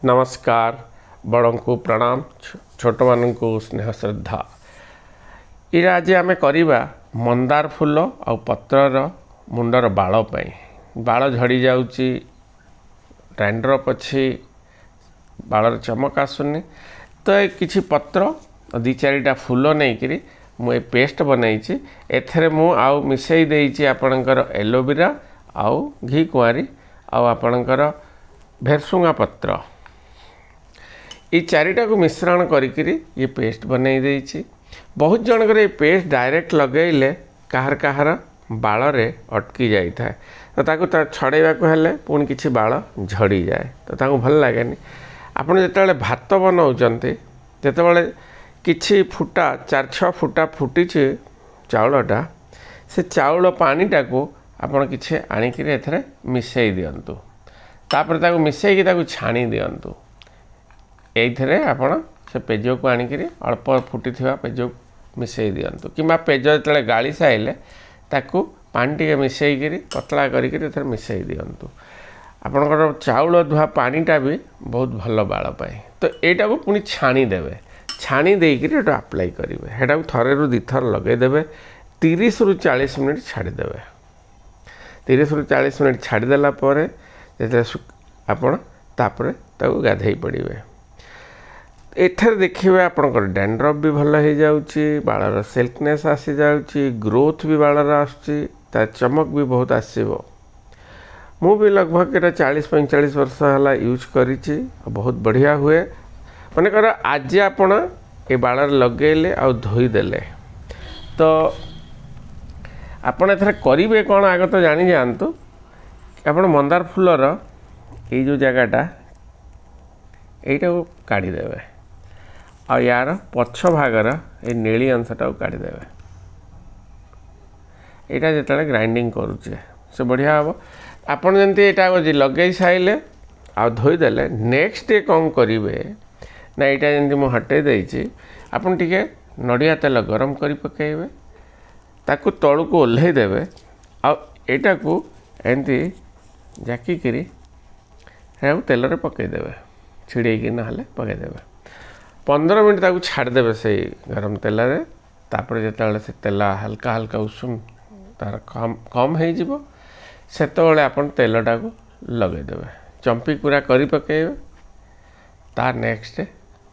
नमस्कार बड़ों को प्रणाम छोट मान को स्नेह श्रद्धा। ये आज आम करवा मंदार फूल आ पत्रर मुंडर बाल बाल झड़ी जाऊँगी डैंड्रफ अच्छी बालर चमक आसुनी तो किसी पत्र दी चारिटा फूल नहीं करी मु पेस्ट बनई एथरे मु आउ मिसई देइछि आपणकर एलोवेरा आउ घी कुआरी आउ आपणकर भेरसुंगा पत्र ये चारिटा को मिश्रण करिकिरी ये पेस्ट बनई देइछि। बहुत जनकर ये पेस्ट डायरेक्ट लगेले काहर काहर बाल रे अटकी जाई थाए तो ताकू छड़ेवा को हेले पुणी किछि बाल झड़ी जाए तो ताकू भल लागेनी। आपण जेतेबेले भात बनाउचंती जेतेबेले किछि फुटा 4-6 फुटा फुटीछि चाउलटा से चाउल पानीटा को आपण किछि आनिकिरी एथरे मिसई दियंतु तापर ताकू मिसई कि ताकू छाणी दियंतु एइथरे आपण से पेज को आनिकिरी अल्प फुटी थिबा पेज मिसई दियंतु किमा पेज जेतेबेले गाली साइले ताकू पानी टिके मिसई करी पतला करिकिरी एथरे मिसई दियंतु आपणकर चाउल धुआ पानीटा भी बहुत भल बाल पाए तो एटा को पुणी छाणी देबे छाणी देकर एटा अप्लाई करेंगे हेटा को थरे रु दिथर लगेदेवे 30 रु 40 मिनिट छाड़ीदेवे 30 रु 40 मिनिट छाड़ीदेला आपण तापर गाधई पड़े एथर देखिए आपणकर डैंड्रफ भी भल हो जाऊँगी बालर सिल्कनेस आसी जाऊँगी ग्रोथ भी बालर आसुची चमक भी बहुत आसो मु भी लगभग एटा 40-45 वर्ष है यूज करी बहुत बढ़िया हुए मनकर आज आपण ए बालर लगेले आ धोईदेले तो आपण एथर करेंगे कौन आग तो जानी जातु आपण मंदार फूलर ये जो जगहटा यहीटा को काढ़ीदेवे आ यार पछ भागर ये नीली अंशटा को काढ़ीदेवे यहाँ जिते ग्राइंडिंग करुचे से बढ़िया हम आपड़ जमी यहाँ लगे सारे आ धोईदेले नेक्स्ट डे कौन करेंगे ना यहाँ जमी मुझे हटे देती आपन टिके नड़िया तेल गरम कर पकेबे ताकू तलू को ओल्हे देवे आटा को एमती जाकिकी तेल रे पकईदेवे छिड़ेकी ना पकईदेवे 15 मिनट ताकू छाड़देवे से गरम तेल रे तापर जिते से तेल हल्का हल्का उषुम तार कम हो सेतबेले आपन तेलटा को लगेदेवे चंपी पूरा करी पकेबे तार नेक्स्ट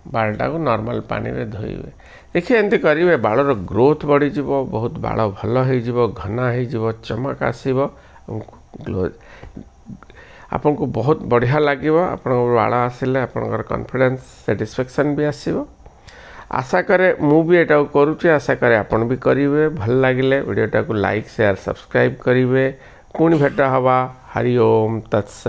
बालटा को नॉर्मल पानी रे धोइबे देखिए एमती करेंगे बालर ग्रोथ बढ़ी बहुत बाल भल हो घना हो चमक आसो ग्लो आपन को बहुत बढ़िया लगे आपण बाल आसिले आपनकर कॉन्फिडेंस सैटिस्फैक्शन भी आसो आशा करे मु भी एटा करुचे आशा करे आपन भी करेंगे भल लगिले वीडियोटा को लाइक शेयर सब्सक्राइब करेंगे पुणी भेट हवा हरि ओम तत्सत।